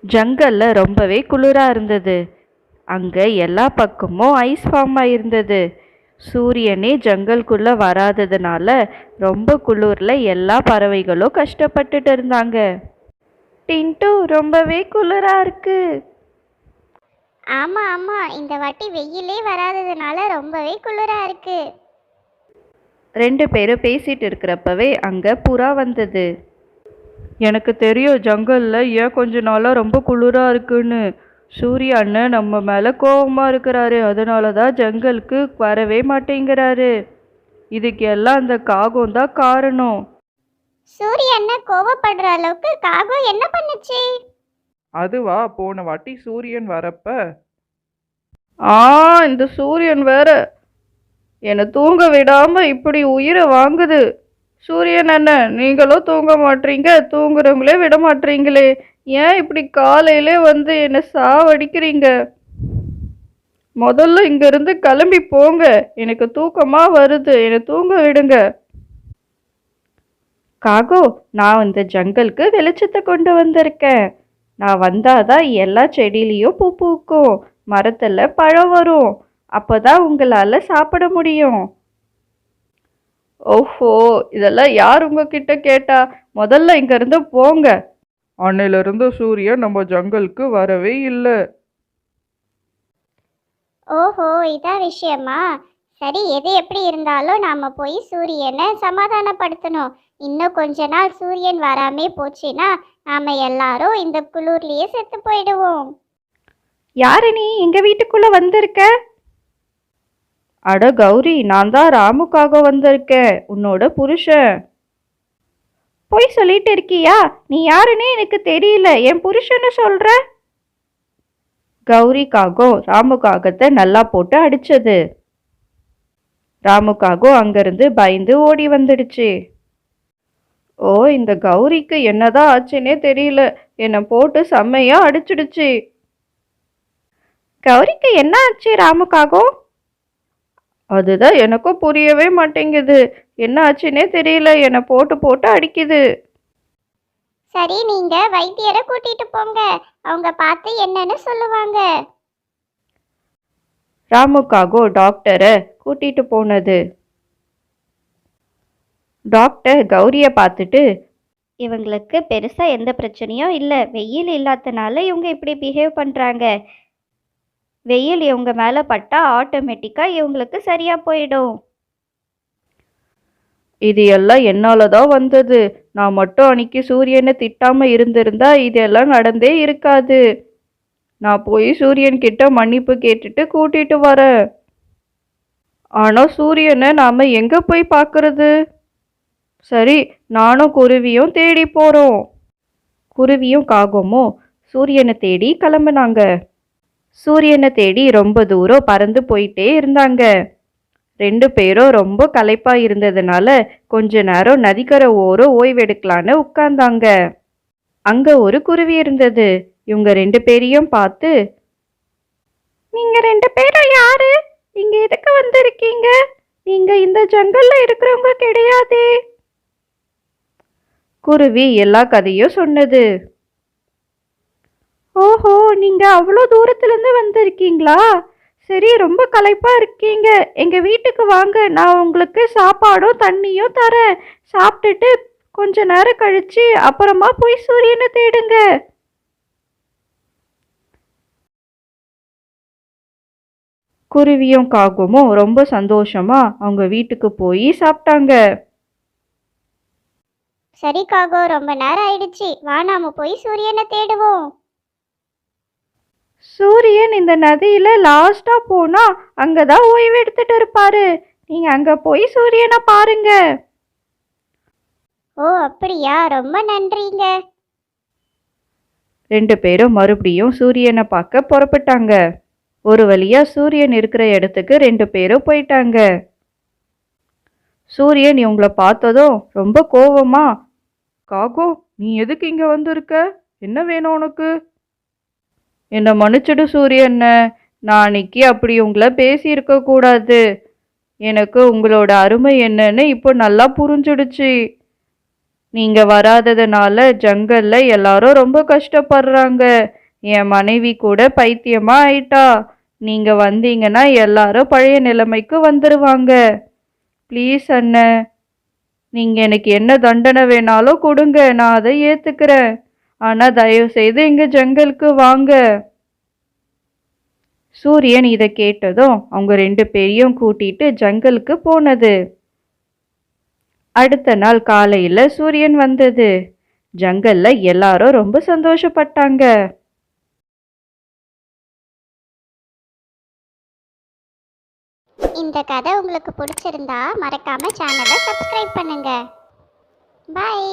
ஜங்கல்ல ரொம்பவே குளிரா இருந்தது. அங்க எல்லா பக்கமும் ஐஸ் ஃபார்ம் ஆயிருந்தது. சூரியனே ஜங்கல்குள்ள வராததுனால ரொம்ப குளிர்ல எல்லா பறவைகளும் கஷ்டப்பட்டுட்டு இருந்தாங்க. டின்ட்டு, ரொம்பவே குளிரா இருக்கு. ஆமா ஆமா, இந்த வாட்டி வெயிலே வராததுனால ரொம்பவே குளிரா இருக்கு. ரெண்டு பேரும் பேசிட்டு இருக்கிறப்பவே அங்க புறா வந்தது. எனக்கு தெரியும் ஜங்கல்ல ஏன் கொஞ்ச நாளா ரொம்ப குளிரா இருக்குன்னு. சூரிய அண்ணன் நம்ம மேல கோவமா இருக்கிறாரு, அதனாலதான் ஜங்கலுக்கு வரவே மாட்டேங்கிறாரு. இதுக்கு எல்லாம் அந்த காகம் தான் காரணம். சூரியனை கோவப்படுற அளவுக்கு காகம் என்ன பண்ணுச்சு? அதுவா, போன வாட்டி சூரியன் வரப்ப ஆ இந்த சூரியன் வேற என்னை தூங்க விடாம இப்படி உயிரை வாங்குது. சூரியன் அண்ணன், நீங்களும் தூங்க மாட்டீங்க, தூங்குறவங்களே விட மாட்டீங்களே. ஏன் இப்படி காலையிலே வந்து என்னை சாவடிக்கிறீங்க? முதல்ல இங்கிருந்து கிளம்பி போங்க, எனக்கு தூக்கமா வருது, என்னை தூங்க விடுங்க. காகோ, நான் இந்த ஜங்கலுக்கு வெளிச்சத்தை கொண்டு வந்திருக்கேன். நான் வந்தாதான் எல்லா செடியிலையும் பூ பூக்கும், மரத்துல பழம் வரும். அப்பதான் உங்களால சாப்பிட முடியும். ஓஹோ, இதெல்லாம் யார் உங்ககிட்ட கேட்டா? முதல்ல இங்க இருந்து போங்க. அன்னையிலிருந்து சூரியன் நம்ம ஜங்கலுக்கு வரவே இல்லை. ஓஹோ, இதான் விஷயமா? சரி, எது எப்படி இருந்தாலும் நாம போய் சூரியனை சமாதானப்படுத்தணும். இன்னும் கொஞ்ச நாள் சூரியன் வராமே போச்சுன்னா நாம எல்லாரும் இந்த குளிர்லயே செத்து போயிடுவோம். யாரு நீ எங்க வீட்டுக்குள்ள வந்திருக்க? அட கௌரி, நான் தான் ராமுக்காக வந்திருக்கேன், உன்னோட புருஷன். போய் சொல்லிட்டு இருக்கியா? நீ யாருன்னு எனக்கு தெரியல, என் புருஷன்னு சொல்ற. கௌரிக்காகோ ராமுக்காகத்தை நல்லா போட்டு அடிச்சது. ராமுக்காகோ அங்கிருந்து பயந்து ஓடி வந்துடுச்சு. ஓ, இந்த கௌரிக்கு என்னதான் ஆச்சுன்னே தெரியல, என்னை போட்டு செம்மையா அடிச்சிடுச்சு. கௌரிக்கு என்ன ஆச்சு ராமுக்காகோ? அதுதான் எனக்கும் புரியவே மாட்டேங்குது, என்ன ஆச்சுன்னே தெரியல, என்னை போட்டு போட்டு அடிக்குது. சரி, நீங்க வைத்தியரை கூட்டிட்டு போங்க, அவங்க பார்த்து என்னன்னு சொல்லுவாங்க. ராமுக்காகோ டாக்டரை கூட்டிட்டு போனது. டாக்டர் கௌரியை பார்த்துட்டு, இவங்களுக்கு பெருசா எந்த பிரச்சனையும் இல்லை, வெயில் இல்லாதனால இவங்க இப்படி பிஹேவ் பண்றாங்க. வெயில் இவங்க மேல பட்டா ஆட்டோமேட்டிக்கா இவங்களுக்கு சரியா போயிடும். இது எல்லாம் என்னாலதான் வந்தது. நான் மட்டும் அன்னைக்கு சூரியனை திட்டாம இருந்திருந்தா இதெல்லாம் நடந்தே இருக்காது. நான் போய் சூரியன் கிட்ட மன்னிப்பு கேட்டுட்டு கூட்டிட்டு வரேன். ஆனா சூரியனை நாம எங்க போய் பார்க்கறது? சரி, நானும் குருவியும் தேடி போறோம். குருவியும் காகமும் சூரியனை தேடி கிளம்புனாங்க. சூரியனை தேடி ரொம்ப தூரம் பறந்து போயிட்டே இருந்தாங்க. ரெண்டு பேரும் ரொம்ப களைப்பா இருந்ததுனால கொஞ்ச நேரம் நதிக்கரை ஓரம் ஓய்வெடுக்கலான்னு உட்கார்ந்தாங்க. அங்க ஒரு குருவி இருந்தது. இவங்க ரெண்டு பேரையும் பார்த்து, நீங்க ரெண்டு பேரும் யாரு? இங்க எதுக்கு வந்திருக்கீங்க? நீங்க இந்த ஜங்கல்ல இருக்கிறவங்க கிடையாதே. குருவி எல்லா கதையும் சொன்னது. ஓஹோ, நீங்க அவ்வளோ தூரத்துல இருந்து வந்திருக்கீங்களா? சரி, ரொம்ப களைப்பா இருக்கீங்க, எங்க வீட்டுக்கு வாங்க, நான் உங்களுக்கு சாப்பாடும் தண்ணியும் தரேன். சாப்பிட்டுட்டு கொஞ்ச நேரம் கழிச்சு அப்புறமா போய் சூரியனை தேடுங்க. குருவியும் காகமும் ரொம்ப சந்தோஷமா அவங்க வீட்டுக்கு போய் சாப்பிட்டாங்க. சரி காகோ, ரொம்ப நேரம் ஆயிடுச்சு, வா நாம போய் சூரியனை தேடுவோம். சூரியன் இந்த நதியில லாஸ்டா போனா அங்கதான் ஓய்வு எடுத்துட்டு இருப்பாரு. நீங்க அங்க போய் சூரியனை பாருங்க. ஓ அப்படியா, ரொம்ப நன்றிங்க. ரெண்டு பேரும் மறுபடியும் சூரியனை பார்க்க புறப்பட்டாங்க. ஒரு வழியா சூரியன் இருக்கிற இடத்துக்கு ரெண்டு பேரும் போயிட்டாங்க. சூரியன் இவங்கள பார்த்ததும் ரொம்ப கோவமா, காகோ, நீ எதுக்கு இங்க வந்திருக்க? என்ன வேணும் உனக்கு? என்னை மன்னிச்சிடு சூரியன், நான் அன்னைக்கு அப்படி உங்களை பேசியிருக்க கூடாது. எனக்கு உங்களோட அருமை என்னன்னு இப்போ நல்லா புரிஞ்சிடுச்சு. நீங்க வராததுனால ஜங்கல்ல எல்லாரும் ரொம்ப கஷ்டப்படுறாங்க. என் மனைவி கூட பைத்தியமா ஆயிட்டா. நீங்க வந்தீங்கன்னா எல்லாரும் பழைய நிலைமைக்கு வந்துருவாங்க. ப்ளீஸ் அண்ணன், நீங்க எனக்கு என்ன தண்டனை வேணாலும் கொடுங்க, நான் அதை ஏத்துக்கிறேன். ஆனா தயவு செய்து எங்க ஜங்கலுக்கு வாங்க. சூரியன் இதை கேட்டதும் அவங்க 2 பேரையும் கூட்டிட்டு ஜங்கலுக்கு போனது. அடுத்த நாள் காலையில சூரியன் வந்தது. ஜங்கல்ல எல்லாரும் ரொம்ப சந்தோஷப்பட்டாங்க. இந்த கதை உங்களுக்கு பிடிச்சிருந்தா மறக்காம சேனலை சப்ஸ்கிரைப் பண்ணுங்க. பாய்.